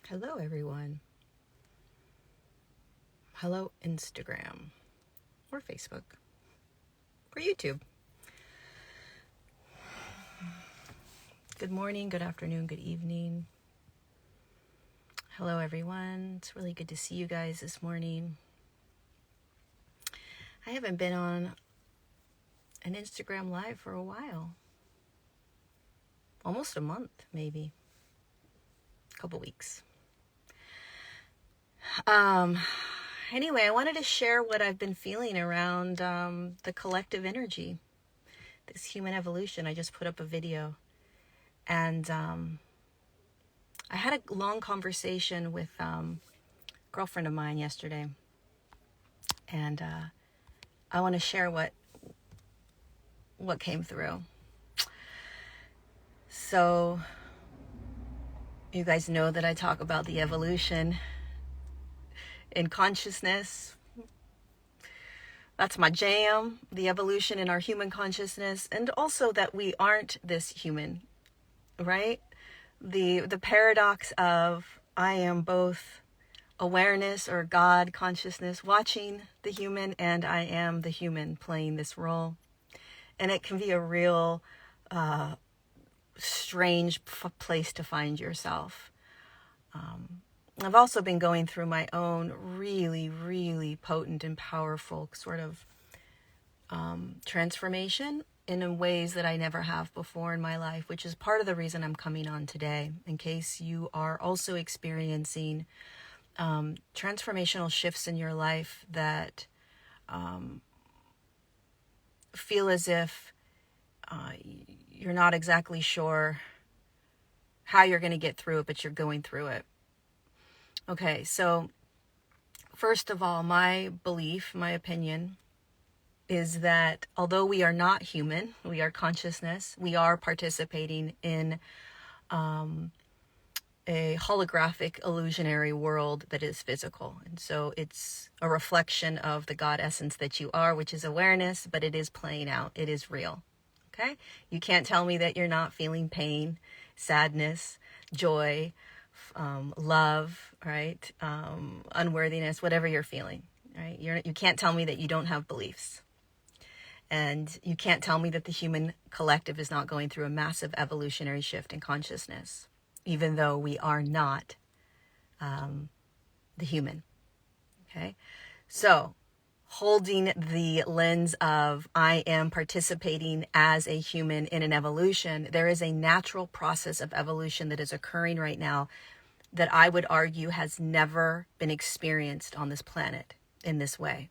Hello, everyone. Hello, Instagram, or Facebook, or YouTube. Good morning, good afternoon, good evening. Hello, everyone. It's really good to see you guys this morning. I haven't been on an Instagram Live for a while. Almost a month, maybe. A couple weeks. Anyway, I wanted to share what I've been feeling around the collective energy, this human evolution. I just put up a video, and I had a long conversation with a girlfriend of mine yesterday, and I want to share what came through. So, you guys know that I talk about the evolution in consciousness. That's my jam, the evolution in our human consciousness, and also that we aren't this human, right? The paradox of I am both awareness or God consciousness watching the human, and I am the human playing this role. And it can be a real strange place to find yourself. I've also been going through my own really, really potent and powerful sort of transformation in ways that I never have before in my life, which is part of the reason I'm coming on today, in case you are also experiencing transformational shifts in your life that feel as if you're not exactly sure how you're going to get through it, but you're going through it. Okay, so first of all, my belief, my opinion, is that although we are not human, we are consciousness, we are participating in a holographic illusionary world that is physical. And so it's a reflection of the God essence that you are, which is awareness, but it is playing out. It is real. Okay? You can't tell me that you're not feeling pain, sadness, joy, love, right? Unworthiness, whatever you're feeling, right? You can't tell me that you don't have beliefs. And you can't tell me that the human collective is not going through a massive evolutionary shift in consciousness, even though we are not the human. Okay? So, holding the lens of I am participating as a human in an evolution, there is a natural process of evolution that is occurring right now that I would argue has never been experienced on this planet in this way.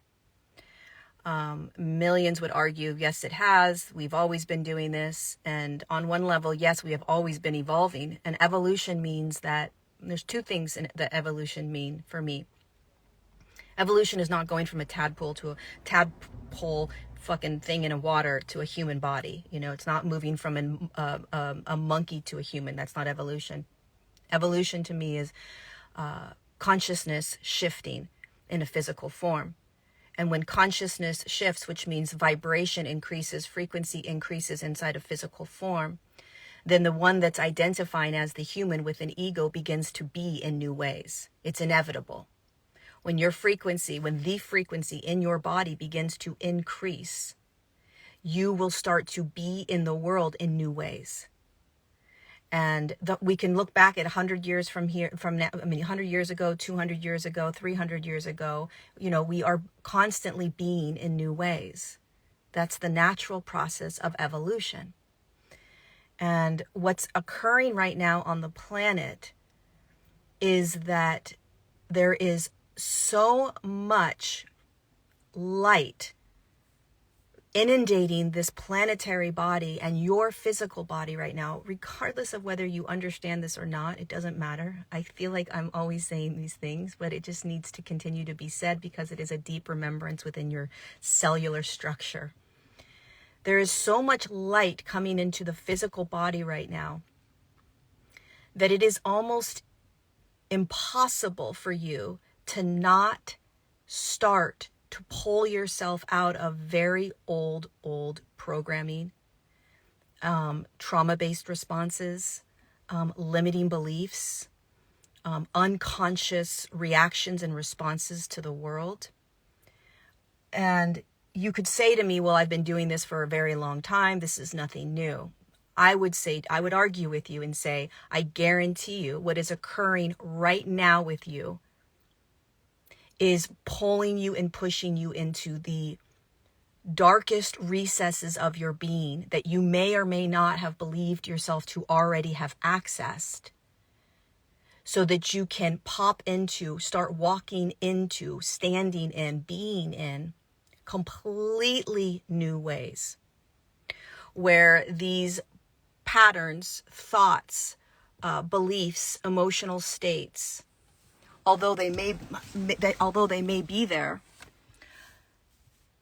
Millions would argue, yes, it has. We've always been doing this. And on one level, yes, we have always been evolving. And evolution means that there's two things that evolution mean for me. Evolution is not going from a tadpole to a tadpole fucking thing in a water to a human body. You know, it's not moving from a monkey to a human. That's not evolution. Evolution to me is consciousness shifting in a physical form. And when consciousness shifts, which means vibration increases, frequency increases inside of physical form, then the one that's identifying as the human with an ego begins to be in new ways. It's inevitable. When the frequency in your body begins to increase, you will start to be in the world in new ways. And we can look back at 100 years from now, 100 years ago, 200 years ago, 300 years ago, we are constantly being in new ways. That's the natural process of evolution. And what's occurring right now on the planet is that there is so much light inundating this planetary body and your physical body right now, regardless of whether you understand this or not. It doesn't matter. I feel like I'm always saying these things, but it just needs to continue to be said because it is a deep remembrance within your cellular structure. There is so much light coming into the physical body right now that it is almost impossible for you to not start to pull yourself out of very old programming, trauma-based responses, limiting beliefs, unconscious reactions and responses to the world. And you could say to me, well, I've been doing this for a very long time. This is nothing new. I would argue with you and say, I guarantee you what is occurring right now with you is pulling you and pushing you into the darkest recesses of your being that you may or may not have believed yourself to already have accessed, so that you can start walking into, standing in, being in completely new ways, where these patterns, thoughts, beliefs, emotional states, although they may be there,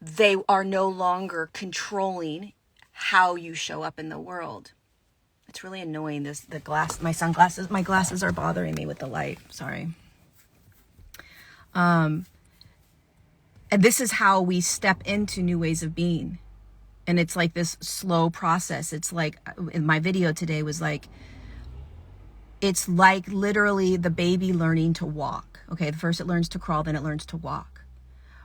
they are no longer controlling how you show up in the world. It's really annoying. My glasses are bothering me with the light. Sorry. And this is how we step into new ways of being. And it's like this slow process. It's like, in my video today was like, it's like literally the baby learning to walk. Okay, first it learns to crawl, then it learns to walk,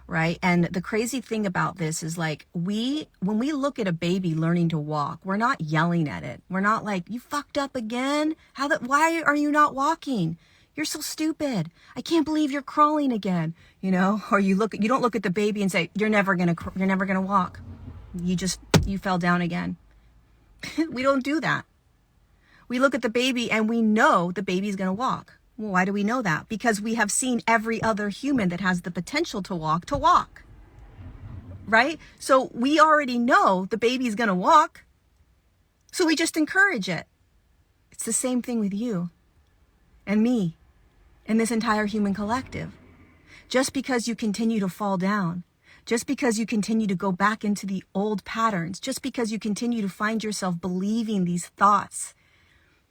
right? And the crazy thing about this is like, when we look at a baby learning to walk, we're not yelling at it. We're not like, you fucked up again? Why are you not walking? You're so stupid. I can't believe you're crawling again, Or you don't look at the baby and say, you're never going to walk. You fell down again. We don't do that. We look at the baby and we know the baby's going to walk. Well, why do we know that? Because we have seen every other human that has the potential to walk, right? So we already know the baby's going to walk. So we just encourage it. It's the same thing with you and me and this entire human collective. Just because you continue to fall down, just because you continue to go back into the old patterns, just because you continue to find yourself believing these thoughts,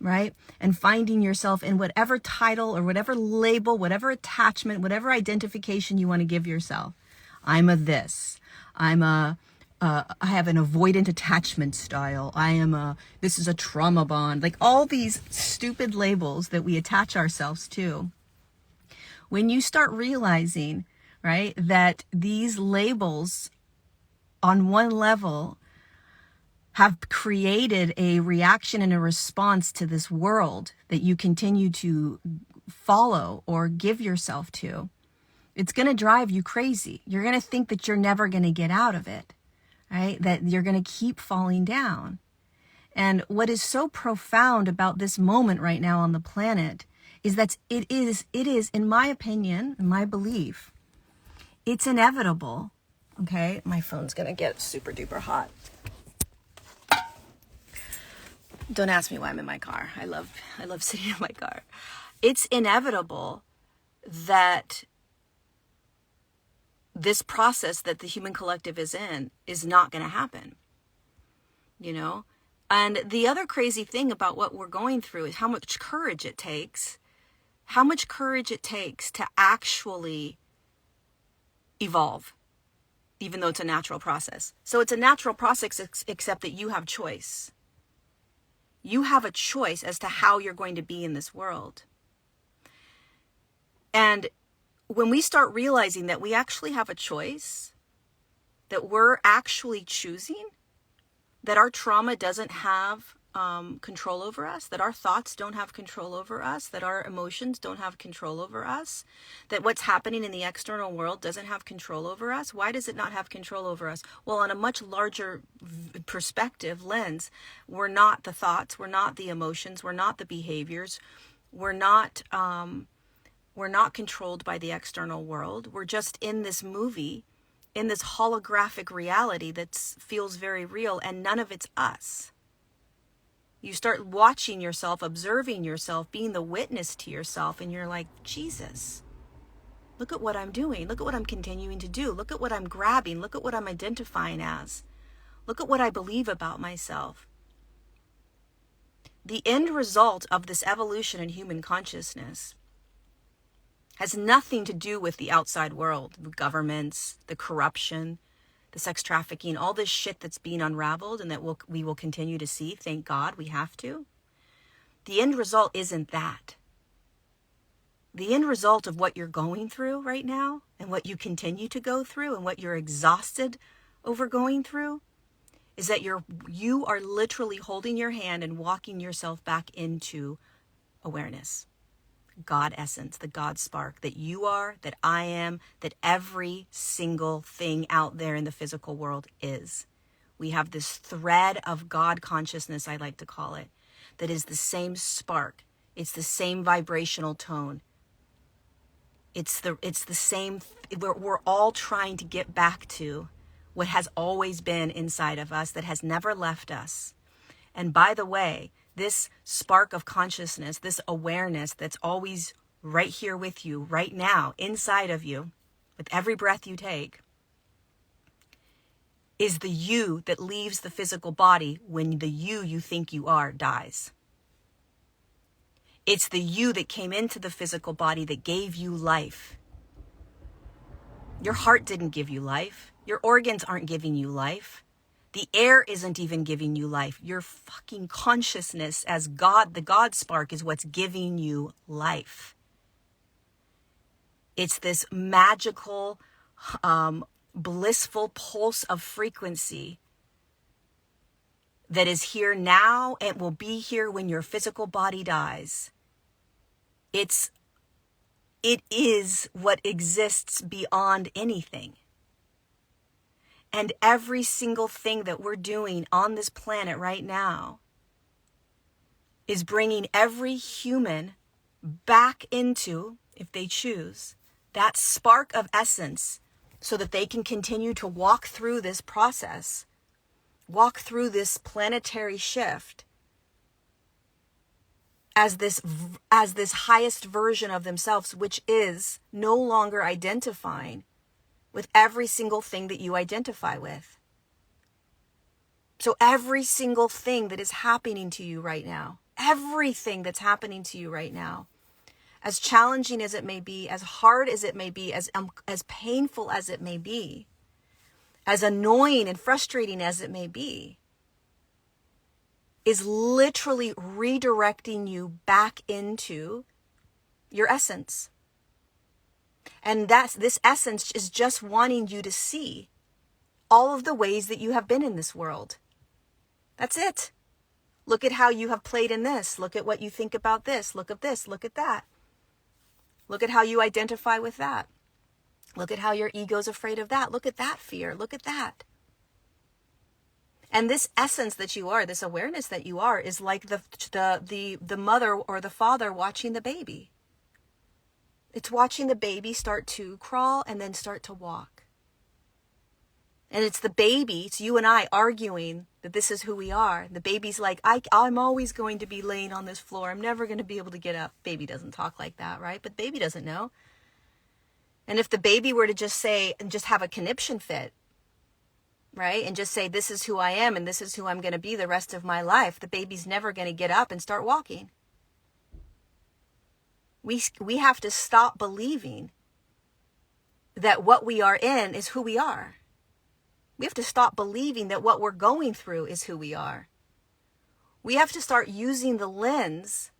right? And finding yourself in whatever title or whatever label, whatever attachment, whatever identification you want to give yourself. I'm a this. I have an avoidant attachment style. This is a trauma bond. Like all these stupid labels that we attach ourselves to. When you start realizing, right, that these labels on one level have created a reaction and a response to this world that you continue to follow or give yourself to, it's going to drive you crazy. You're going to think that you're never going to get out of it, right? That you're going to keep falling down. And what is so profound about this moment right now on the planet is that it is, in my opinion, in my belief, it's inevitable. Okay, my phone's going to get super duper hot. Don't ask me why I'm in my car. I love sitting in my car. It's inevitable that this process that the human collective is in is not going to happen, And the other crazy thing about what we're going through is how much courage it takes to actually evolve, even though it's a natural process. So it's a natural process, except that you have choice. You have a choice as to how you're going to be in this world. And when we start realizing that we actually have a choice, that we're actually choosing, that our trauma doesn't have control over us, that our thoughts don't have control over us, that our emotions don't have control over us, that what's happening in the external world doesn't have control over us. Why does it not have control over us? Well, on a much larger perspective lens, we're not the thoughts, we're not the emotions, we're not the behaviors, we're not controlled by the external world. We're just in this movie, in this holographic reality that feels very real, and none of it's us. You start watching yourself, observing yourself, being the witness to yourself, and you're like, Jesus, look at what I'm doing. Look at what I'm continuing to do. Look at what I'm grabbing. Look at what I'm identifying as. Look at what I believe about myself. The end result of this evolution in human consciousness has nothing to do with the outside world, the governments, the corruption, the sex trafficking, all this shit that's being unraveled and that we will continue to see. Thank God we have to. The end result isn't that. the end result of what you're going through right now and what you continue to go through and what you're exhausted over going through is that you are literally holding your hand and walking yourself back into awareness, God essence, the God spark that you are, that I am, that every single thing out there in the physical world is. We have this thread of God consciousness, I like to call it, that is the same spark. It's the same vibrational tone. It's the same. We're all trying to get back to what has always been inside of us, that has never left us. And by the way, this spark of consciousness, this awareness that's always right here with you, right now, inside of you, with every breath you take, is the you that leaves the physical body when the you think you are dies. It's the you that came into the physical body that gave you life. Your heart didn't give you life. Your organs aren't giving you life. The air isn't even giving you life. Your fucking consciousness as God, the God spark, is what's giving you life. It's this magical, blissful pulse of frequency that is here now and will be here when your physical body dies. It is what exists beyond anything. And every single thing that we're doing on this planet right now is bringing every human back into, if they choose, that spark of essence so that they can continue to walk through this process, walk through this planetary shift as this highest version of themselves, which is no longer identifying with every single thing that you identify with. So every single thing that is happening to you right now, everything that's happening to you right now, as challenging as it may be, as hard as it may be, as painful as it may be, as annoying and frustrating as it may be, is literally redirecting you back into your essence. And this essence is just wanting you to see all of the ways that you have been in this world. That's it. Look at how you have played in this. Look at what you think about this. Look at this. Look at that. Look at how you identify with that. Look at how your ego's afraid of that. Look at that fear. Look at that. And this essence that you are, this awareness that you are, is like the mother or the father watching the baby. It's watching the baby start to crawl and then start to walk. And it's the baby, it's you and I arguing that this is who we are. The baby's like, I'm always going to be laying on this floor. I'm never going to be able to get up. Baby doesn't talk like that, right? But baby doesn't know. And if the baby were to just say, and just have a conniption fit, right? And just say, this is who I am and this is who I'm going to be the rest of my life, the baby's never going to get up and start walking. We have to stop believing that what we are in is who we are. We have to stop believing that what we're going through is who we are. We have to start using the lens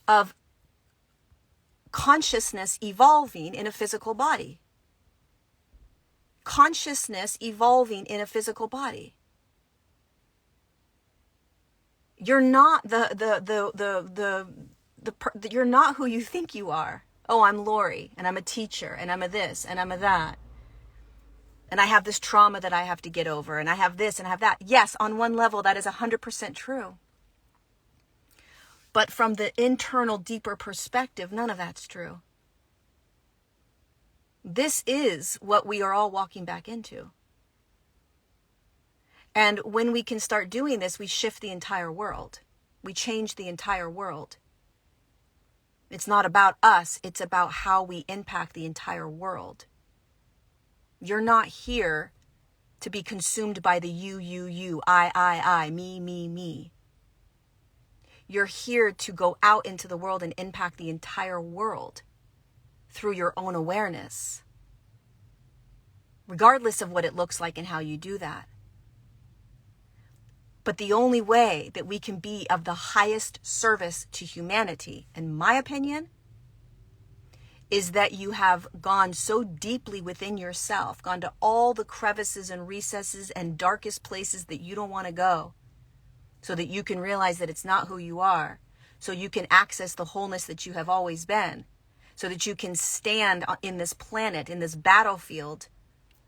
of consciousness evolving in a physical body. Consciousness evolving in a physical body. You're not you're not who you think you are. Oh, I'm Lori, and I'm a teacher, and I'm a this, and I'm a that. And I have this trauma that I have to get over, and I have this, and I have that. Yes, on one level, that is 100% true. But from the internal, deeper perspective, none of that's true. This is what we are all walking back into. And when we can start doing this, we shift the entire world. We change the entire world. It's not about us. It's about how we impact the entire world. You're not here to be consumed by the you, I, me. You're here to go out into the world and impact the entire world through your own awareness, regardless of what it looks like and how you do that. But the only way that we can be of the highest service to humanity, in my opinion, is that you have gone so deeply within yourself, gone to all the crevices and recesses and darkest places that you don't want to go, so that you can realize that it's not who you are, so you can access the wholeness that you have always been, so that you can stand in this planet, in this battlefield,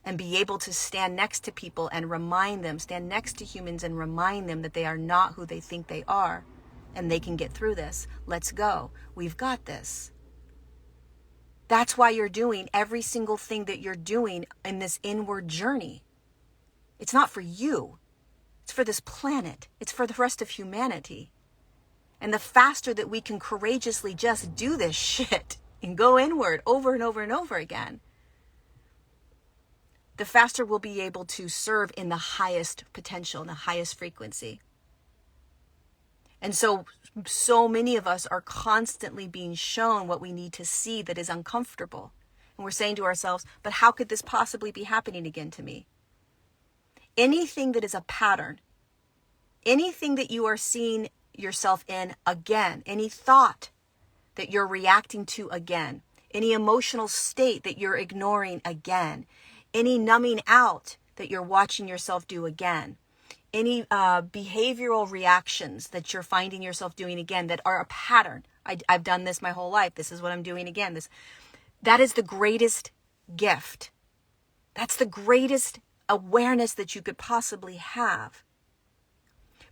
and be able to stand next to people and remind them, stand next to humans and remind them that they are not who they think they are, and they can get through this. Let's go. We've got this. That's why you're doing every single thing that you're doing in this inward journey. It's not for you. It's for this planet. It's for the rest of humanity. And the faster that we can courageously just do this shit and go inward over and over and over again, the faster we'll be able to serve in the highest potential, in the highest frequency. And so many of us are constantly being shown what we need to see that is uncomfortable. And we're saying to ourselves, but how could this possibly be happening again to me? Anything that is a pattern, anything that you are seeing yourself in again, any thought that you're reacting to again, any emotional state that you're ignoring again, any numbing out that you're watching yourself do again, any behavioral reactions that you're finding yourself doing again that are a pattern. I've done this my whole life. This is what I'm doing again. That is the greatest gift. That's the greatest awareness that you could possibly have,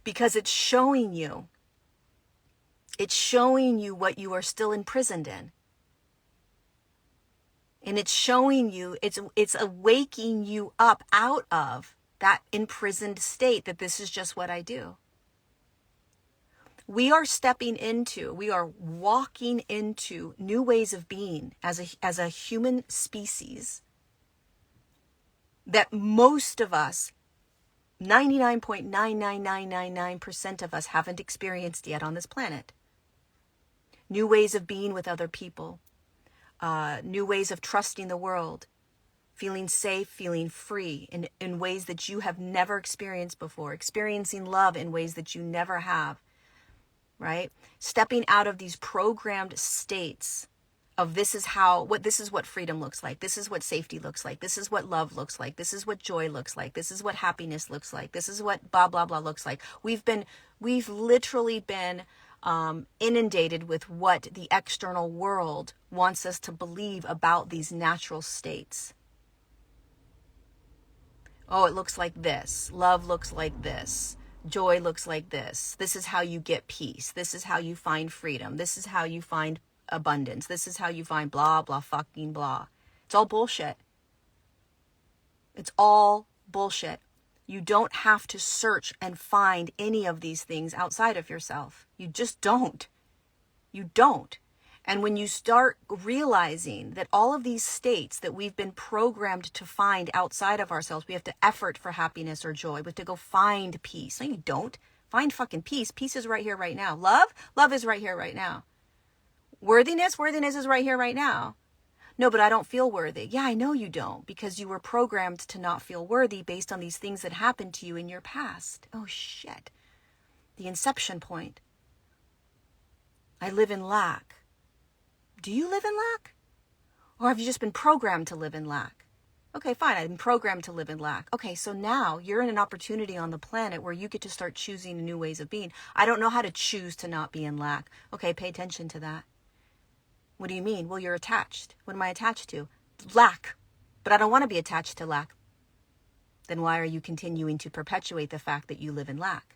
because it's showing you what you are still imprisoned in. And it's showing you, it's awaking you up out of that imprisoned state that this is just what I do. We are walking into new ways of being as a human species that most of us, 99.99999% of us, haven't experienced yet on this planet. New ways of being with other people, new ways of trusting the world, feeling safe, feeling free in ways that you have never experienced before, experiencing love in ways that you never have, right? Stepping out of these programmed states of this is what freedom looks like. This is what safety looks like. This is what love looks like. This is what joy looks like. This is what happiness looks like. This is what blah, blah, blah looks like. We've literally been inundated with what the external world wants us to believe about these natural states. Oh, it looks like this. Love looks like this. Joy looks like this. This is how you get peace. This is how you find freedom. This is how you find abundance. This is how you find blah, blah, fucking blah. It's all bullshit. It's all bullshit. You don't have to search and find any of these things outside of yourself. You just don't. You don't. And when you start realizing that all of these states that we've been programmed to find outside of ourselves, we have to effort for happiness or joy. We have to go find peace. No, you don't. Find fucking peace. Peace is right here, right now. Love is right here, right now. Worthiness is right here, right now. No, but I don't feel worthy. Yeah, I know you don't, because you were programmed to not feel worthy based on these things that happened to you in your past. Oh, shit. The inception point. I live in lack. Do you live in lack? Or have you just been programmed to live in lack? Okay, fine. I've been programmed to live in lack. Okay, so now you're in an opportunity on the planet where you get to start choosing new ways of being. I don't know how to choose to not be in lack. Okay, pay attention to that. What do you mean? Well, you're attached. What am I attached to? Lack. But I don't want to be attached to lack. Then why are you continuing to perpetuate the fact that you live in lack?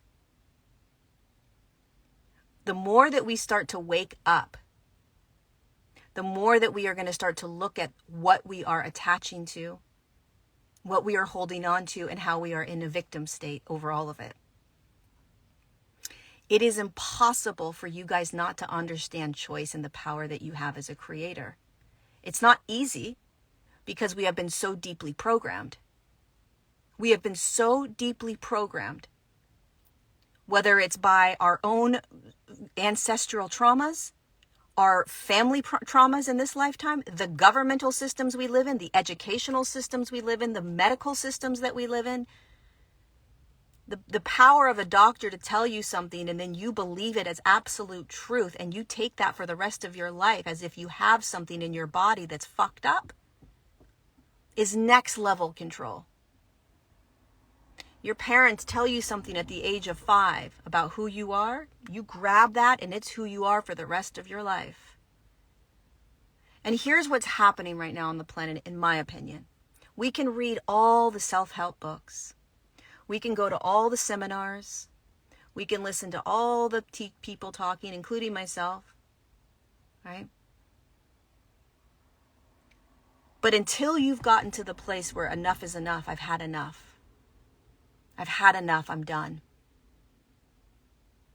The more that we start to wake up, the more that we are going to start to look at what we are attaching to, what we are holding on to, and how we are in a victim state over all of it. It is impossible for you guys not to understand choice and the power that you have as a creator. It's not easy because we have been so deeply programmed. We have been so deeply programmed, whether it's by our own ancestral traumas, our family traumas in this lifetime, the governmental systems we live in, the educational systems we live in, the medical systems that we live in. The power of a doctor to tell you something and then you believe it as absolute truth and you take that for the rest of your life as if you have something in your body that's fucked up is next level control. Your parents tell you something at the age of 5 about who you are. You grab that and it's who you are for the rest of your life. And here's what's happening right now on the planet, in my opinion. We can read all the self-help books. We can go to all the seminars. We can listen to all the people talking, including myself, right? But until you've gotten to the place where enough is enough, I've had enough. I've had enough, I'm done.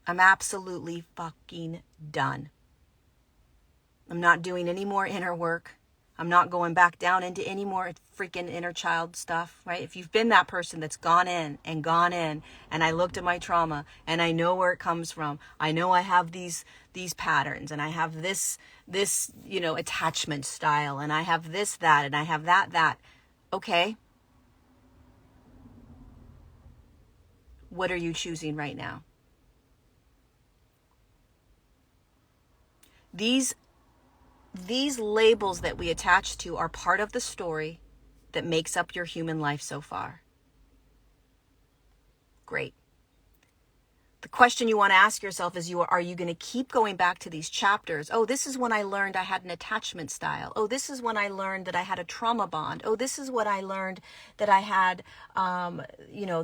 I'm absolutely fucking done. I'm not doing any more inner work. I'm not going back down into any more freaking inner child stuff, right? If you've been that person that's gone in, and I looked at my trauma and I know where it comes from. I know I have these patterns and I have this, attachment style and I have this, that, and I have that. Okay. What are you choosing right now? These labels that we attach to are part of the story that makes up your human life so far. Great. The question you want to ask yourself is, are you going to keep going back to these chapters? Oh, this is when I learned I had an attachment style. Oh, this is when I learned that I had a trauma bond. Oh, this is what I learned that I had,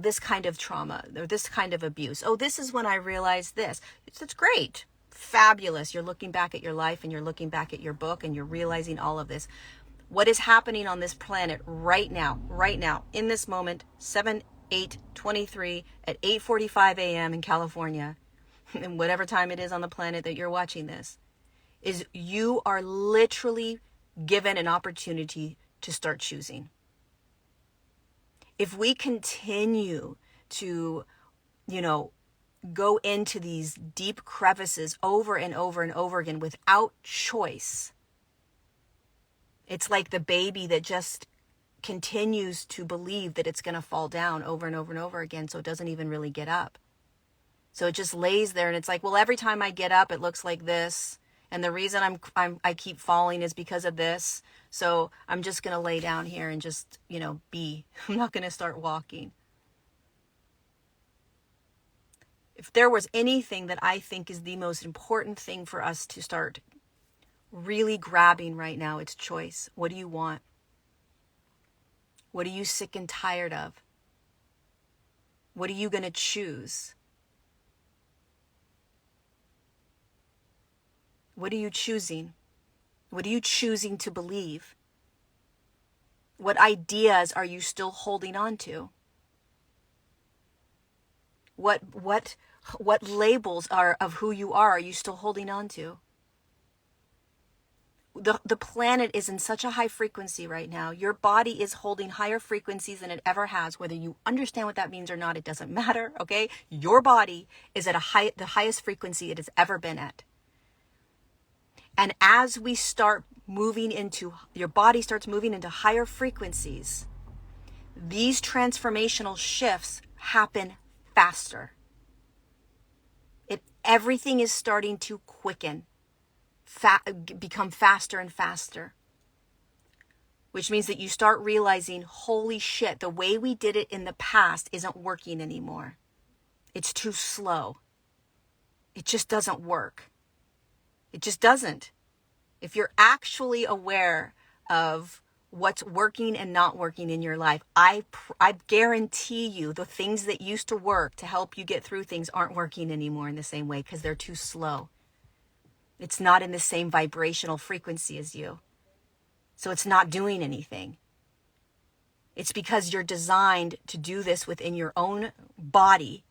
this kind of trauma or this kind of abuse. Oh, this is when I realized this. It's great. Fabulous. You're looking back at your life and you're looking back at your book and you're realizing all of this. What is happening on this planet right now, in this moment, 7/8/23 at 8:45 a.m. in California, and whatever time it is on the planet that you're watching this, is you are literally given an opportunity to start choosing. If we continue to, go into these deep crevices over and over and over again without choice, it's like the baby that just continues to believe that it's going to fall down over and over and over again, so it doesn't even really get up. So it just lays there and it's like, well, every time I get up, it looks like this. And the reason I keep falling is because of this. So I'm just going to lay down here and just, be. I'm not going to start walking. If there was anything that I think is the most important thing for us to start really grabbing right now, it's choice. What do you want? What are you sick and tired of? What are you going to choose? What are you choosing? What are you choosing to believe? What ideas are you still holding on to? What labels of who you are you still holding on to? The planet is in such a high frequency right now. Your body is holding higher frequencies than it ever has. Whether you understand what that means or not, it doesn't matter, okay? Your body is at the highest frequency it has ever been at. And as we start your body starts moving into higher frequencies, these transformational shifts happen faster. Everything is starting to quicken, become faster and faster, which means that you start realizing, holy shit, the way we did it in the past isn't working anymore. It's too slow. It just doesn't work. It just doesn't. If you're actually aware of what's working and not working in your life, I guarantee you the things that used to work to help you get through things aren't working anymore in the same way because they're too slow. It's not in the same vibrational frequency as you. So it's not doing anything. It's because you're designed to do this within your own body.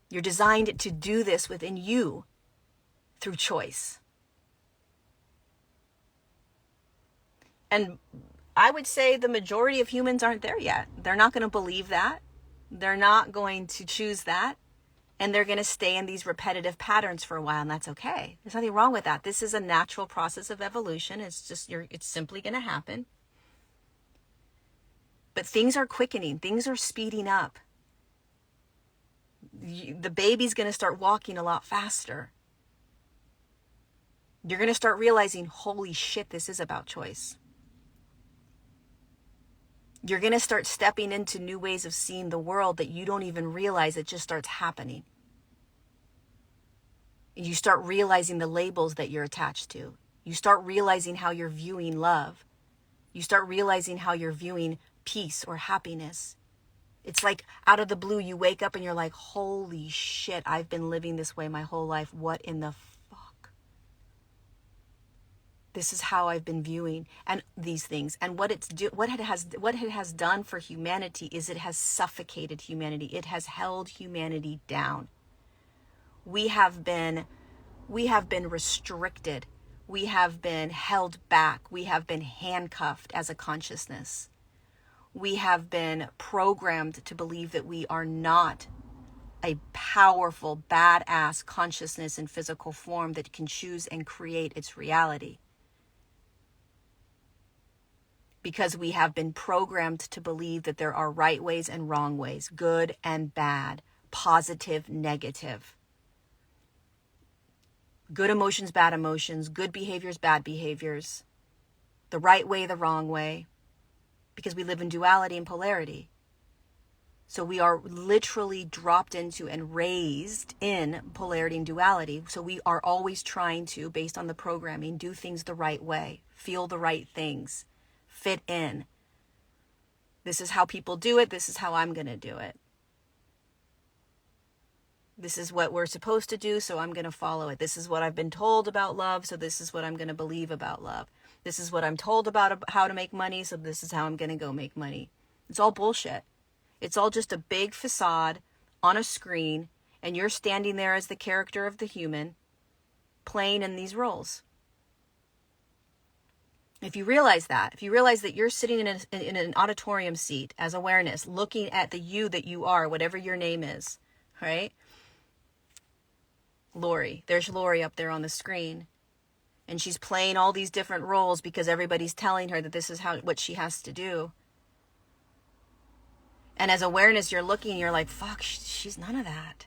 You're designed to do this within you through choice. And I would say the majority of humans aren't there yet. They're not going to believe that. They're not going to choose that. And they're going to stay in these repetitive patterns for a while, and that's okay. There's nothing wrong with that. This is a natural process of evolution. It's simply going to happen. But things are quickening. Things are speeding up. the baby's going to start walking a lot faster. You're going to start realizing, holy shit, this is about choice. You're going to start stepping into new ways of seeing the world that you don't even realize. It just starts happening. You start realizing the labels that you're attached to. You start realizing how you're viewing love. You start realizing how you're viewing peace or happiness. It's like out of the blue, you wake up and you're like, holy shit, I've been living this way my whole life. What in the fuck? This is how I've been viewing and these things. And what it has done for humanity is it has suffocated humanity. It has held humanity down. We have been restricted. We have been held back. We have been handcuffed as a consciousness. We have been programmed to believe that we are not a powerful, badass consciousness in physical form that can choose and create its reality. Because we have been programmed to believe that there are right ways and wrong ways, good and bad, positive, negative. Good emotions, bad emotions, good behaviors, bad behaviors, the right way, the wrong way, because we live in duality and polarity. So we are literally dropped into and raised in polarity and duality. So we are always trying to, based on the programming, do things the right way, feel the right things, fit in. This is how people do it. This is how I'm going to do it. This is what we're supposed to do, so I'm going to follow it. This is what I've been told about love, so this is what I'm going to believe about love. This is what I'm told about how to make money, so this is how I'm going to go make money. It's all bullshit. It's all just a big facade on a screen, and you're standing there as the character of the human, playing in these roles. If you realize that you're sitting in an auditorium seat as awareness, looking at the you that you are, whatever your name is, right? Lori. There's Lori up there on the screen. And she's playing all these different roles because everybody's telling her that this is what she has to do. And as awareness, you're looking, you're like, fuck, she's none of that.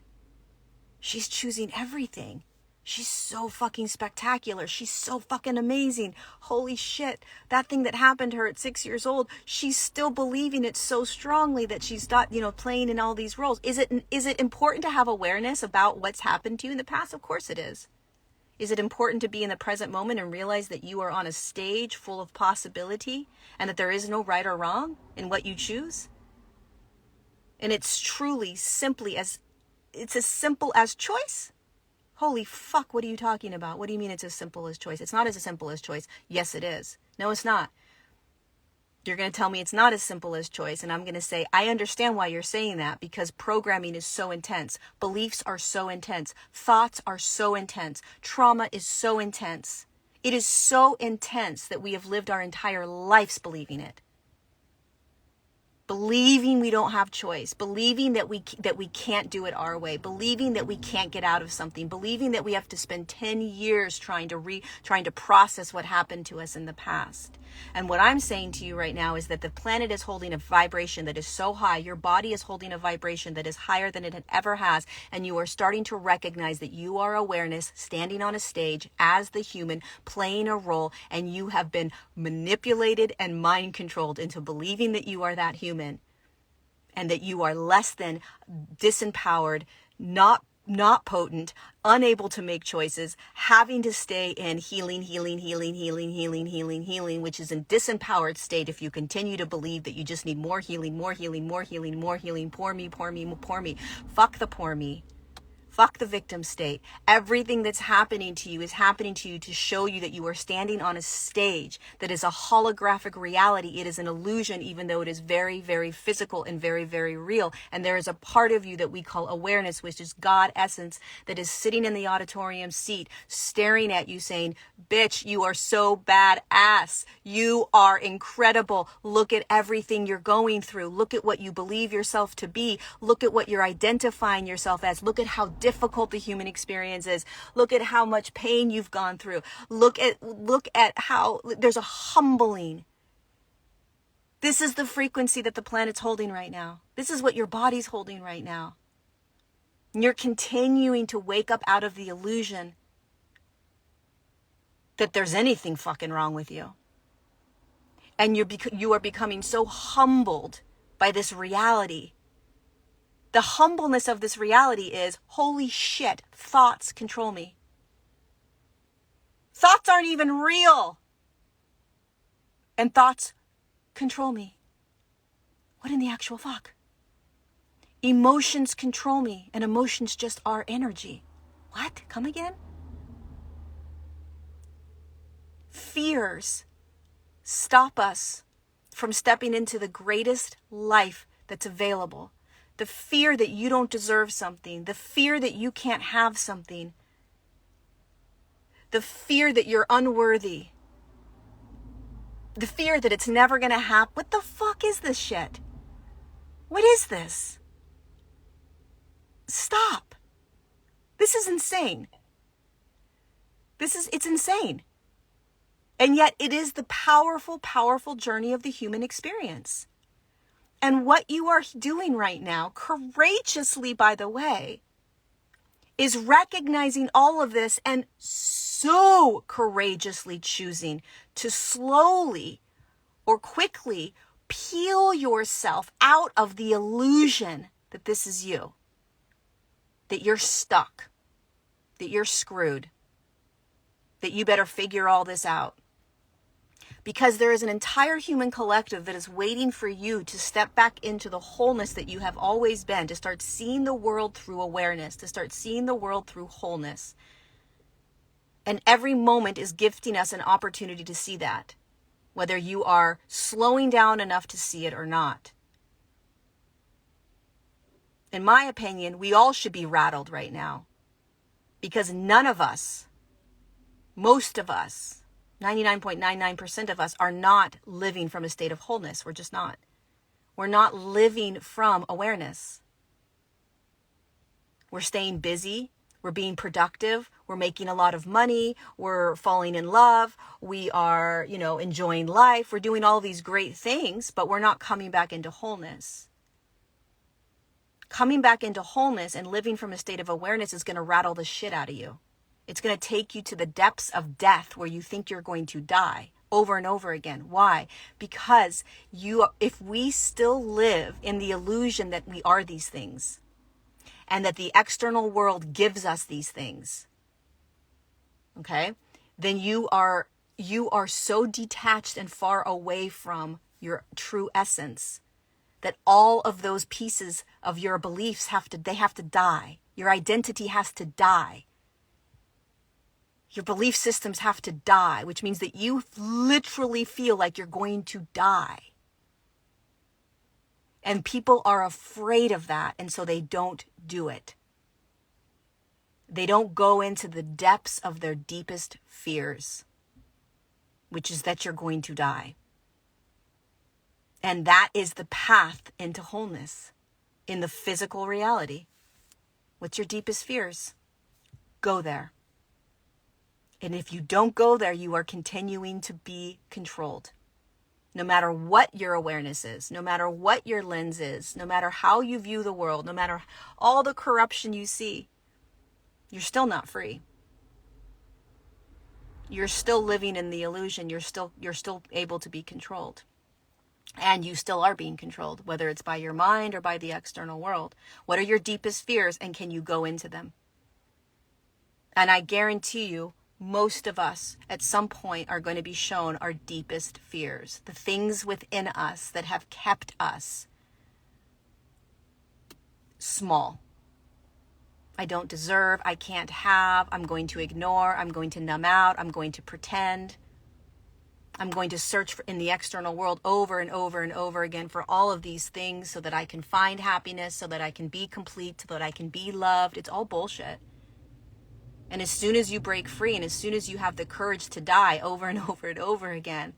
She's choosing everything. She's so fucking spectacular. She's so fucking amazing. Holy shit. That thing that happened to her at 6 years old, she's still believing it so strongly that she's not, playing in all these roles. Is it important to have awareness about what's happened to you in the past? Of course it is. Is it important to be in the present moment and realize that you are on a stage full of possibility and that there is no right or wrong in what you choose? And it's truly it's as simple as choice. Holy fuck, what are you talking about? What do you mean it's as simple as choice? It's not as simple as choice. Yes, it is. No, it's not. You're going to tell me it's not as simple as choice. And I'm going to say, I understand why you're saying that, because programming is so intense. Beliefs are so intense. Thoughts are so intense. Trauma is so intense. It is so intense that we have lived our entire lives believing it. Believing we don't have choice, believing that we can't do it our way, believing that we can't get out of something, believing that we have to spend 10 years trying to process what happened to us in the past. And what I'm saying to you right now is that the planet is holding a vibration that is so high, your body is holding a vibration that is higher than it ever has, and you are starting to recognize that you are awareness standing on a stage as the human playing a role, and you have been manipulated and mind controlled into believing that you are that human and that you are less than, disempowered, not potent, unable to make choices, having to stay in healing, which is a disempowered state if you continue to believe that you just need more healing, pour me. Fuck the pour me. Fuck the victim state. Everything that's happening to you is happening to you to show you that you are standing on a stage that is a holographic reality. It is an illusion, even though it is very, very physical and very, very real. And there is a part of you that we call awareness, which is God essence, that is sitting in the auditorium seat, staring at you saying, bitch, you are so badass. You are incredible. Look at everything you're going through. Look at what you believe yourself to be. Look at what you're identifying yourself as. Look at how difficult the human experience is. Look at how much pain you've gone through. Look at how there's a humbling. This is the frequency that the planet's holding right now. This is what your body's holding right now. You're continuing to wake up out of the illusion that there's anything fucking wrong with you. And you are becoming so humbled by this reality. The humbleness of this reality is, holy shit, thoughts control me. Thoughts aren't even real. And thoughts control me. What in the actual fuck? Emotions control me, and emotions just are energy. What? Come again? Fears stop us from stepping into the greatest life that's available. The fear that you don't deserve something, the fear that you can't have something, the fear that you're unworthy, the fear that it's never going to happen. What the fuck is this shit? What is this? Stop. This is insane. It's insane. And yet it is the powerful, powerful journey of the human experience. And what you are doing right now, courageously, by the way, is recognizing all of this and so courageously choosing to slowly or quickly peel yourself out of the illusion that this is you, that you're stuck, that you're screwed, that you better figure all this out. Because there is an entire human collective that is waiting for you to step back into the wholeness that you have always been, to start seeing the world through awareness, to start seeing the world through wholeness. And every moment is gifting us an opportunity to see that, whether you are slowing down enough to see it or not. In my opinion, we all should be rattled right now, because none of us, most of us, 99.99% of us are not living from a state of wholeness. We're just not. We're not living from awareness. We're staying busy. We're being productive. We're making a lot of money. We're falling in love. We are, enjoying life. We're doing all these great things, but we're not coming back into wholeness. Coming back into wholeness and living from a state of awareness is going to rattle the shit out of you. It's going to take you to the depths of death where you think you're going to die over and over again. Why? Because if we still live in the illusion that we are these things and that the external world gives us these things, okay, then you are so detached and far away from your true essence that all of those pieces of your beliefs have to die. Your identity has to die. Your belief systems have to die, which means that you literally feel like you're going to die. And people are afraid of that, and so they don't do it. They don't go into the depths of their deepest fears, which is that you're going to die. And that is the path into wholeness in the physical reality. What's your deepest fears? Go there. And if you don't go there, you are continuing to be controlled. No matter what your awareness is, no matter what your lens is, no matter how you view the world, no matter all the corruption you see, you're still not free. You're still living in the illusion. You're still able to be controlled. And you still are being controlled, whether it's by your mind or by the external world. What are your deepest fears, and can you go into them? And I guarantee you, most of us at some point are going to be shown our deepest fears, the things within us that have kept us small. I don't deserve, I can't have, I'm going to ignore, I'm going to numb out, I'm going to pretend. I'm going to search in the external world over and over and over again for all of these things so that I can find happiness, so that I can be complete, so that I can be loved. It's all bullshit. And as soon as you break free, and as soon as you have the courage to die over and over and over again,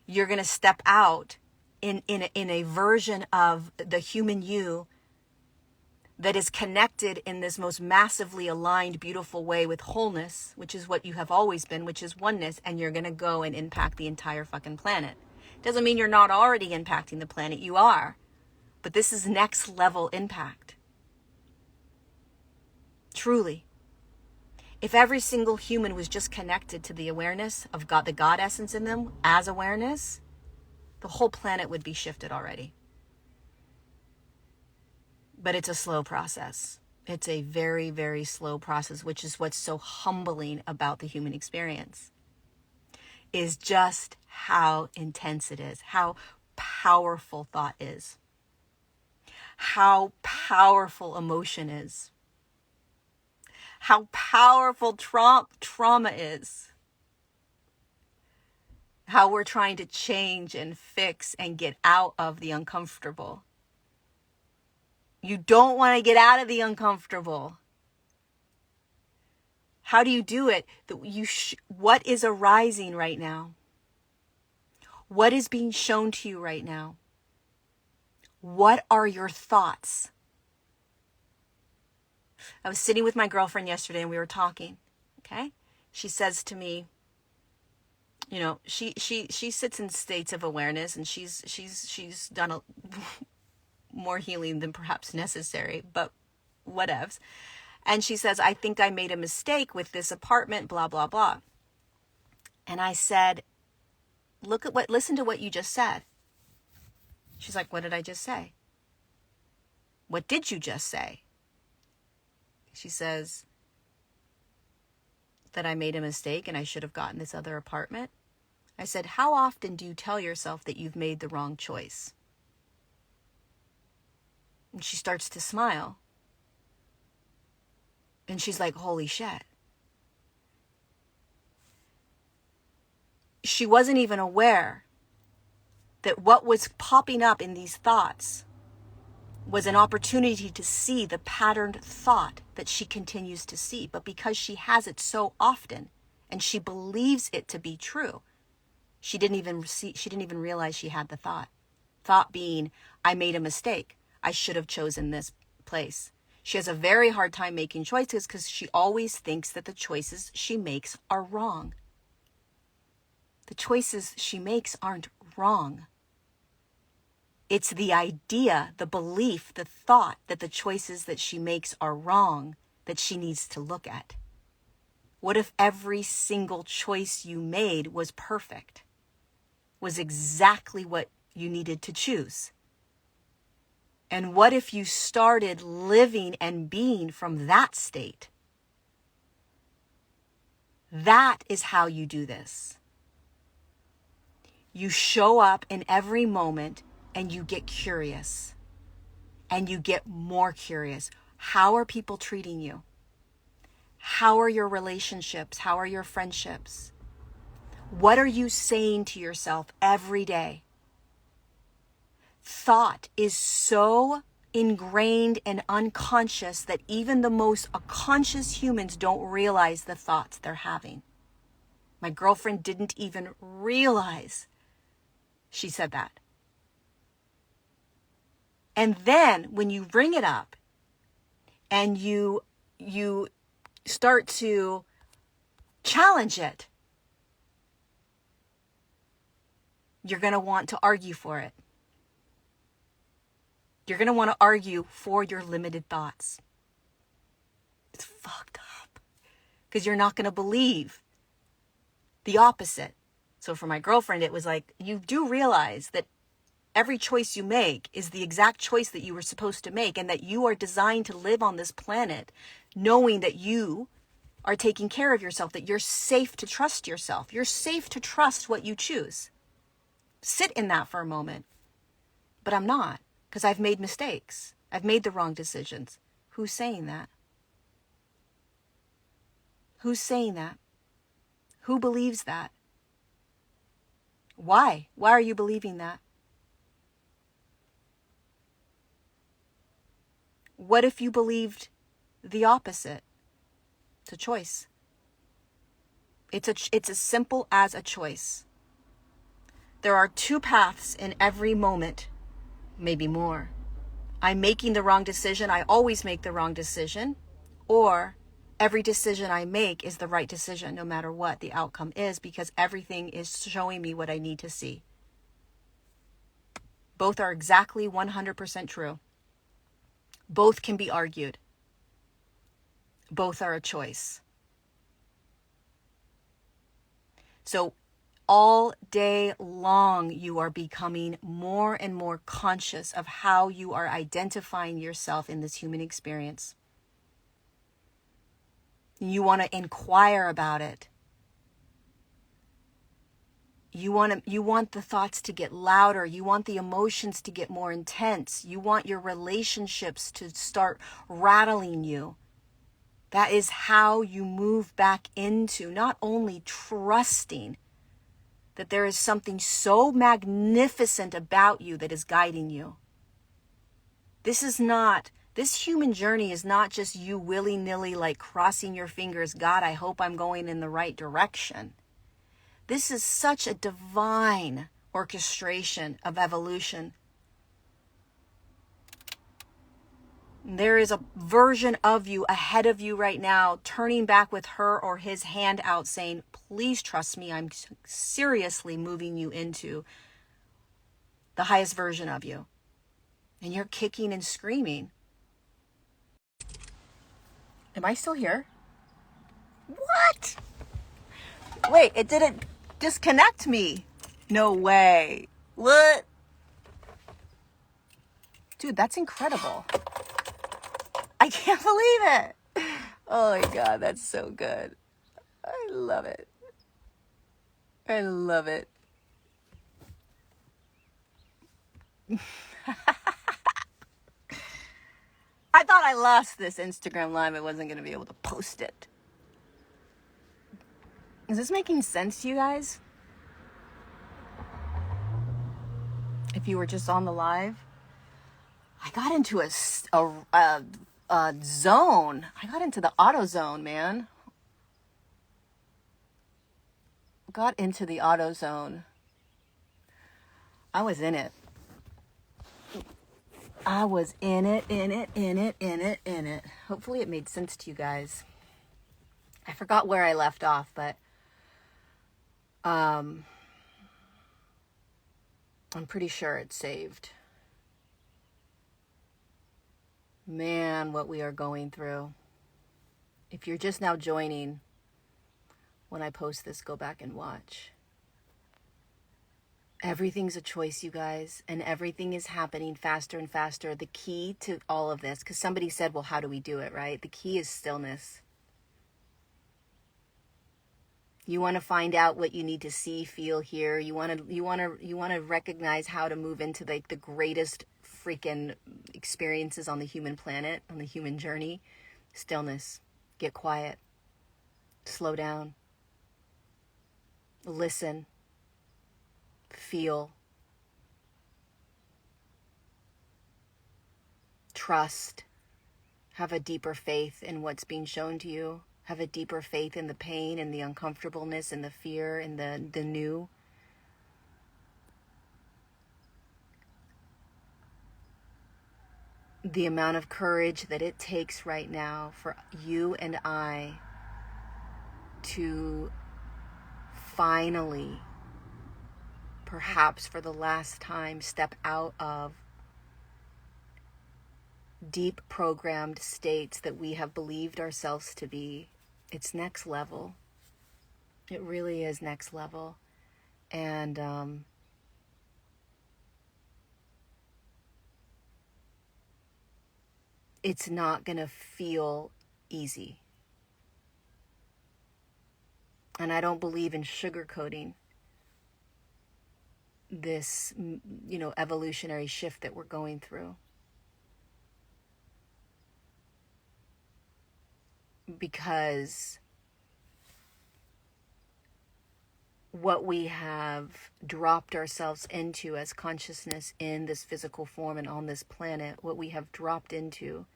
you're going to step out in a version of the human you that is connected in this most massively aligned, beautiful way with wholeness, which is what you have always been, which is oneness, and you're going to go and impact the entire fucking planet. Doesn't mean you're not already impacting the planet. You are. But this is next level impact. Truly. If every single human was just connected to the awareness of God, the God essence in them as awareness, the whole planet would be shifted already. But it's a slow process. It's a very, very slow process, which is what's so humbling about the human experience, is just how intense it is, how powerful thought is, how powerful emotion is, how powerful trauma is, how we're trying to change and fix and get out of the uncomfortable. You don't want to get out of the uncomfortable. How do you do it? What is arising right now? What is being shown to you right now? What are your thoughts? I was sitting with my girlfriend yesterday and we were talking, okay? She says to me, you know, she sits in states of awareness, and she's done more healing than perhaps necessary, but whatevs. And she says, I think I made a mistake with this apartment, blah, blah, blah. And I said, listen to what you just said. She's like, what did I just say? What did you just say? She says that I made a mistake and I should have gotten this other apartment. I said, how often do you tell yourself that you've made the wrong choice? And she starts to smile. And she's like, holy shit. She wasn't even aware that what was popping up in these thoughts was an opportunity to see the patterned thought that she continues to see. But because she has it so often and she believes it to be true, she didn't even realize she had the thought. Thought being, I made a mistake. I should have chosen this place. She has a very hard time making choices because she always thinks that the choices she makes are wrong. The choices she makes aren't wrong. It's the idea, the belief, the thought that the choices that she makes are wrong that she needs to look at. What if every single choice you made was perfect? Was exactly what you needed to choose? And what if you started living and being from that state? That is how you do this. You show up in every moment and you get curious. And you get more curious. How are people treating you? How are your relationships? How are your friendships? What are you saying to yourself every day? Thought is so ingrained and unconscious that even the most conscious humans don't realize the thoughts they're having. My girlfriend didn't even realize she said that. And then when you bring it up and you start to challenge it, you're going to want to argue for it. You're going to want to argue for your limited thoughts. It's fucked up because you're not going to believe the opposite. So for my girlfriend, it was like, you do realize that every choice you make is the exact choice that you were supposed to make, and that you are designed to live on this planet knowing that you are taking care of yourself, that you're safe to trust yourself. You're safe to trust what you choose. Sit in that for a moment. But I'm not, because I've made mistakes. I've made the wrong decisions. Who's saying that? Who's saying that? Who believes that? Why? Why are you believing that? What if you believed the opposite? It's a choice. It's as simple as a choice. There are two paths in every moment, maybe more. I'm making the wrong decision. I always make the wrong decision. Or every decision I make is the right decision, no matter what the outcome is, because everything is showing me what I need to see. Both are exactly 100% true. Both can be argued. Both are a choice. So all day long, you are becoming more and more conscious of how you are identifying yourself in this human experience. You want to inquire about it. You want the thoughts to get louder. You want the emotions to get more intense. You want your relationships to start rattling you. That is how you move back into not only trusting that there is something so magnificent about you that is guiding you. This human journey is not just you willy-nilly like crossing your fingers, God, I hope I'm going in the right direction. This is such a divine orchestration of evolution. There is a version of you ahead of you right now, turning back with her or his hand out saying, please trust me, I'm seriously moving you into the highest version of you. And you're kicking and screaming. Am I still here? What? Wait, it didn't disconnect me. No way. What? Dude, that's incredible. I can't believe it. Oh my God, that's so good. I love it. I love it. I thought I lost this Instagram live. I wasn't going to be able to post it. Is this making sense to you guys? If you were just on the live, I got into a zone. I got into the auto zone, man. Got into the auto zone. I was in it. I was in it. Hopefully it made sense to you guys. I forgot where I left off, but I'm pretty sure it's saved. Man, what we are going through. If you're just now joining, when I post this, go back and watch. Everything's a choice, you guys, and everything is happening faster and faster. The key to all of this, because somebody said, well, how do we do it, right? The key is stillness. You want to find out what you need to see, feel, hear. You want to recognize how to move into the greatest freaking experiences on the human planet, on the human journey. Stillness. Get quiet. Slow down. Listen. Feel. Trust. Have a deeper faith in what's being shown to you. Have a deeper faith in the pain and the uncomfortableness and the fear and the new. The amount of courage that it takes right now for you and I to finally, perhaps for the last time, step out of deep programmed states that we have believed ourselves to be. It's next level. It really is next level. And it's not going to feel easy. And I don't believe in sugarcoating this, evolutionary shift that we're going through. Because what we have dropped ourselves into as consciousness in this physical form and on this planet, what we have dropped into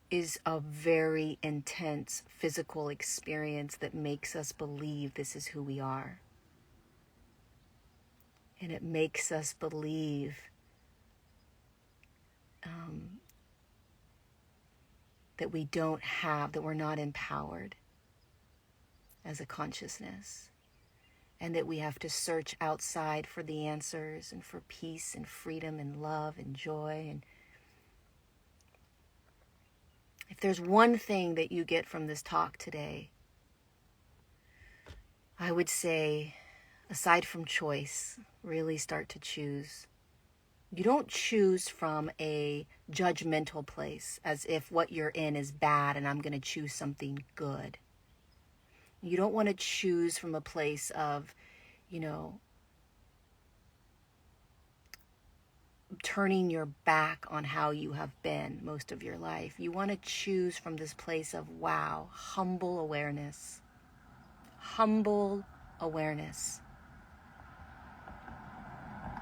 is a very intense physical experience that makes us believe this is who we are. And it makes us believe that we're not empowered as a consciousness. And that we have to search outside for the answers and for peace and freedom and love and joy. If there's one thing that you get from this talk today, I would say, aside from choice, really start to choose. You don't choose from a judgmental place as if what you're in is bad and I'm going to choose something good. You don't want to choose from a place of, turning your back on how you have been most of your life. You want to choose from this place of, wow, humble awareness. Humble awareness.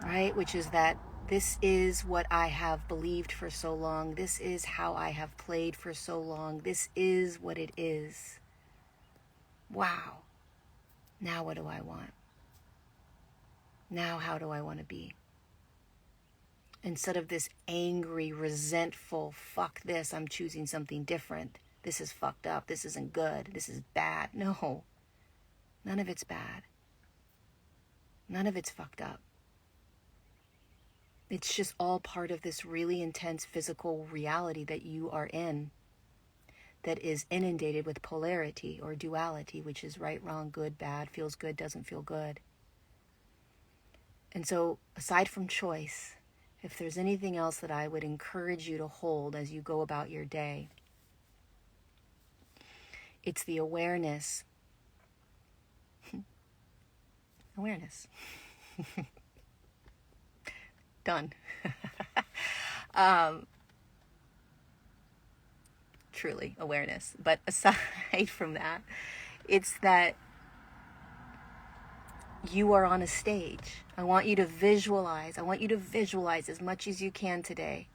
Right? Which is that this is what I have believed for so long. This is how I have played for so long. This is what it is. Wow. Now what do I want? Now how do I want to be? Instead of this angry, resentful, fuck this, I'm choosing something different. This is fucked up. This isn't good. This is bad. No. None of it's bad. None of it's fucked up. It's just all part of this really intense physical reality that you are in, that is inundated with polarity or duality, which is right, wrong, good, bad, feels good, doesn't feel good. And so, aside from choice, if there's anything else that I would encourage you to hold as you go about your day, it's the awareness. Awareness. Done. Truly, awareness. But aside from that, it's that you are on a stage. I want you to visualize as much as you can today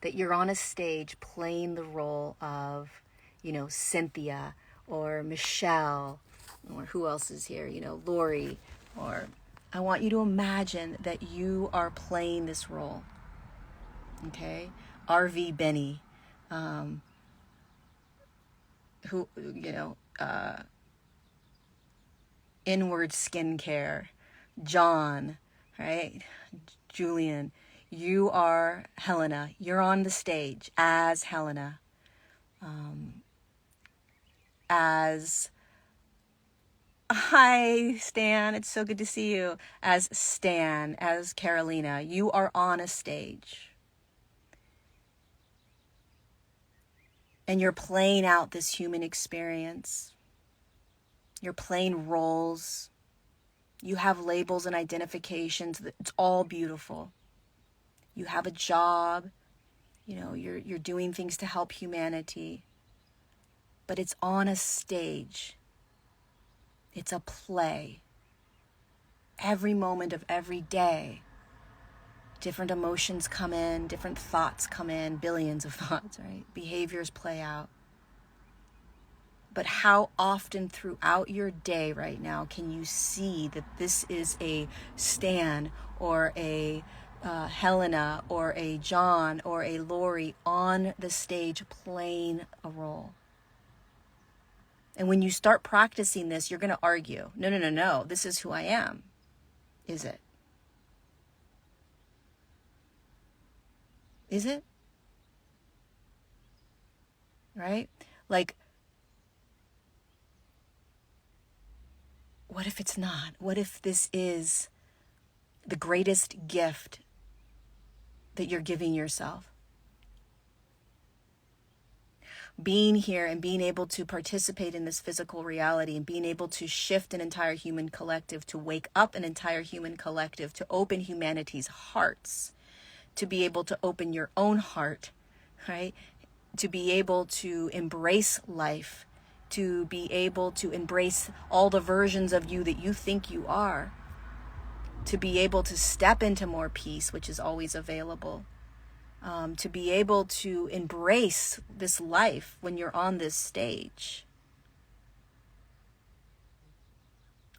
that you're on a stage playing the role of, Cynthia or Michelle, or who else is here, Lori, or I want you to imagine that you are playing this role. Okay? RV Benny, who, Inward Skincare, John, right? Julian, you are Helena. You're on the stage as Helena. Hi, Stan. It's so good to see you. As Stan, as Carolina, you are on a stage. And you're playing out this human experience. You're playing roles. You have labels and identifications. It's all beautiful. You have a job. You're doing things to help humanity. But it's on a stage. It's a play. Every moment of every day, different emotions come in, different thoughts come in, billions of thoughts, right? Behaviors play out. But how often throughout your day right now can you see that this is a Stan or a Helena or a John or a Lori on the stage playing a role? And when you start practicing this, you're going to argue, no, this is who I am. Is it? Is it? Right? Like, what if it's not? What if this is the greatest gift that you're giving yourself? Being here and being able to participate in this physical reality and being able to shift an entire human collective, to wake up an entire human collective, to open humanity's hearts, to be able to open your own heart, right? To be able to embrace life, to be able to embrace all the versions of you that you think you are, to be able to step into more peace, which is always available. To be able to embrace this life when you're on this stage,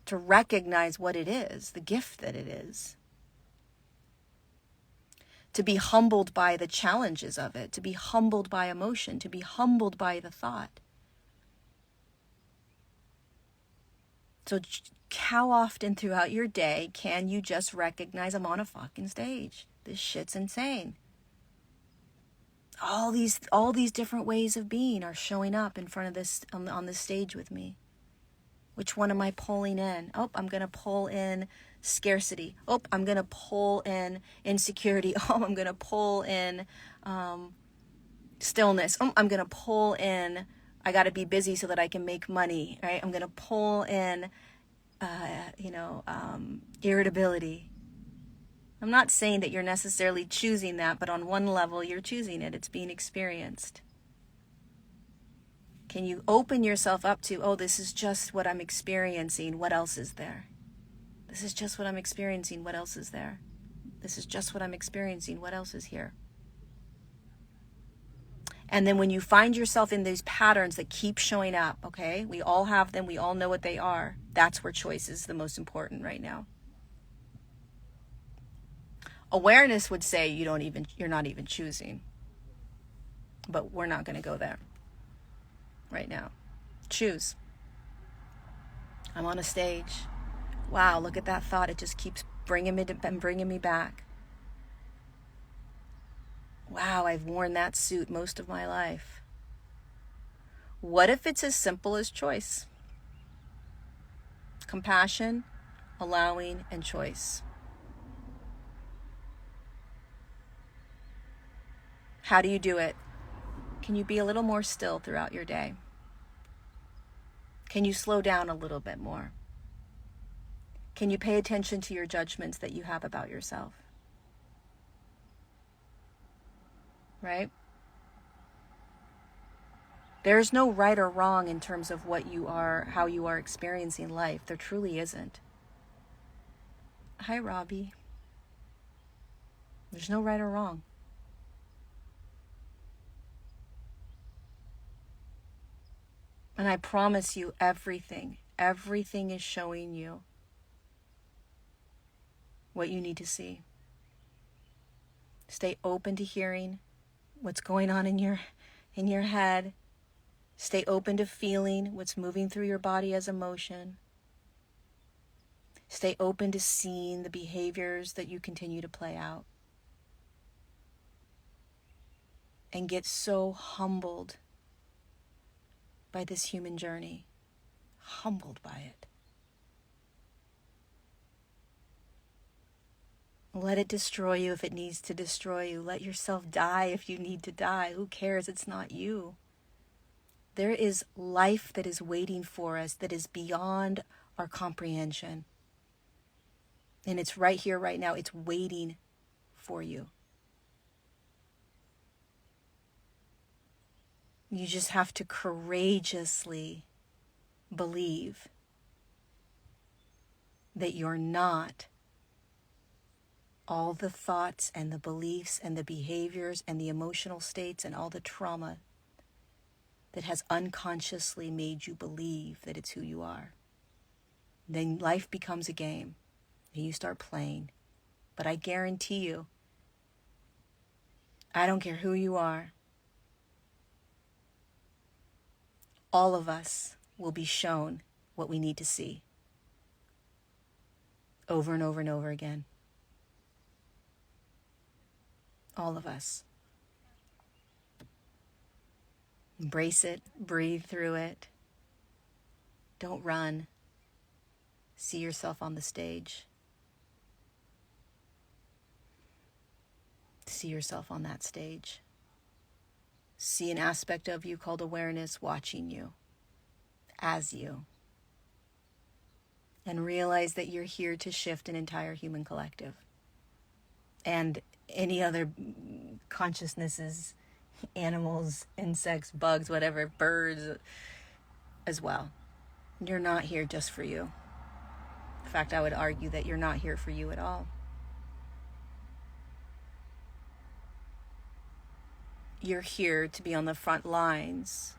to recognize what it is, the gift that it is, to be humbled by the challenges of it, to be humbled by emotion, to be humbled by the thought. So how often throughout your day can you just recognize I'm on a fucking stage? This shit's insane. All these different ways of being are showing up in front of this on this stage with me. Which one am I pulling in? Oh, I'm going to pull in scarcity. Oh, I'm going to pull in insecurity. Oh, I'm going to pull in stillness. Oh, I'm going to pull in, I got to be busy so that I can make money, right? I'm going to pull in, irritability. I'm not saying that you're necessarily choosing that, but on one level, you're choosing it. It's being experienced. Can you open yourself up to, oh, this is just what I'm experiencing. What else is there? This is just what I'm experiencing. What else is there? This is just what I'm experiencing. What else is here? And then when you find yourself in these patterns that keep showing up, okay, we all have them. We all know what they are. That's where choice is the most important right now. Awareness would say you're not even choosing. But we're not going to go there right now. Choose. I'm on a stage. Wow, look at that thought. It just keeps bringing me back. Wow, I've worn that suit most of my life. What if it's as simple as choice? Compassion, allowing, and choice. How do you do it? Can you be a little more still throughout your day? Can you slow down a little bit more? Can you pay attention to your judgments that you have about yourself? Right? There's no right or wrong in terms of how you are experiencing life. There truly isn't. Hi, Robbie. There's no right or wrong. And I promise you everything is showing you what you need to see. Stay open to hearing what's going on in your head. Stay open to feeling what's moving through your body as emotion. Stay open to seeing the behaviors that you continue to play out. And get so humbled by this human journey. Humbled by it. Let it destroy you if it needs to destroy you. Let yourself die if you need to die. Who cares? It's not you. There is life that is waiting for us that is beyond our comprehension. And it's right here, right now. It's waiting for you. You just have to courageously believe that you're not all the thoughts and the beliefs and the behaviors and the emotional states and all the trauma that has unconsciously made you believe that it's who you are. Then life becomes a game and you start playing. But I guarantee you, I don't care who you are, all of us will be shown what we need to see over and over and over again. All of us. Embrace it, breathe through it. Don't run. See yourself on the stage. See yourself on that stage. See an aspect of you called awareness watching you, as you. And realize that you're here to shift an entire human collective. And any other consciousnesses, animals, insects, bugs, whatever, birds as well. You're not here just for you. In fact, I would argue that you're not here for you at all. You're here to be on the front lines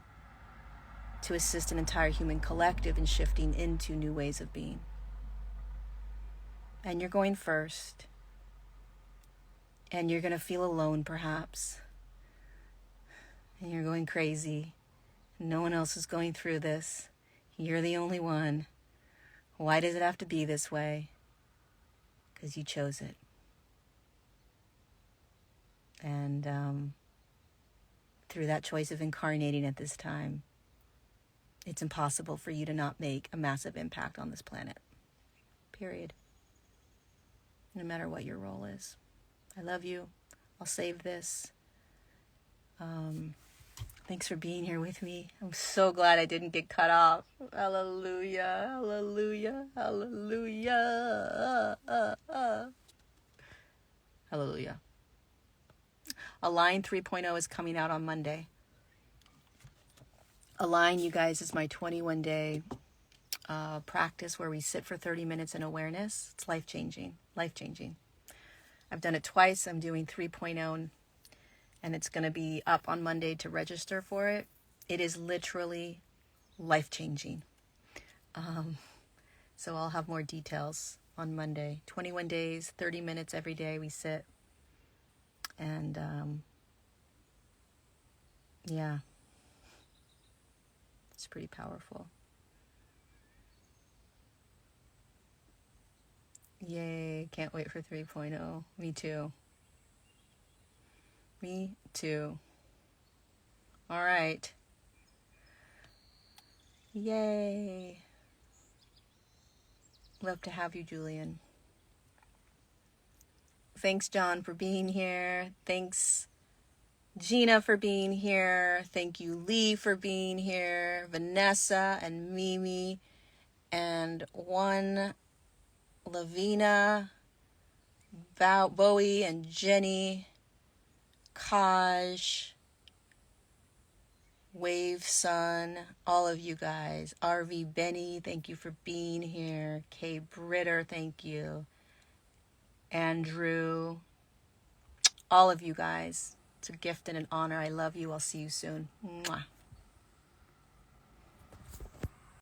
to assist an entire human collective in shifting into new ways of being. And you're going first. And you're going to feel alone, perhaps. And you're going crazy. No one else is going through this. You're the only one. Why does it have to be this way? Because you chose it. And through that choice of incarnating at this time, it's impossible for you to not make a massive impact on this planet. Period. No matter what your role is. I love you. I'll save this. Thanks for being here with me. I'm so glad I didn't get cut off. Hallelujah. Hallelujah. Hallelujah. Hallelujah. Align 3.0 is coming out on Monday. Align, you guys, is my 21-day practice where we sit for 30 minutes in awareness. It's life-changing. Life-changing. I've done it twice. I'm doing 3.0, and it's going to be up on Monday to register for it. It is literally life-changing. So I'll have more details on Monday. 21 days, 30 minutes every day we sit. And yeah, it's pretty powerful. Yay, can't wait for 3.0. Me too. Me too. All right. Yay. Love to have you, Julian. Thanks, John, for being here. Thanks, Gina, for being here. Thank you, Lee, for being here. Vanessa and Mimi and one Lavina, Bowie and Jenny, Kaj, Wave Sun, all of you guys. RV Benny, thank you for being here. Kay Britter, thank you. Andrew, all of you guys. It's a gift and an honor. I love you. I'll see you soon. Mwah.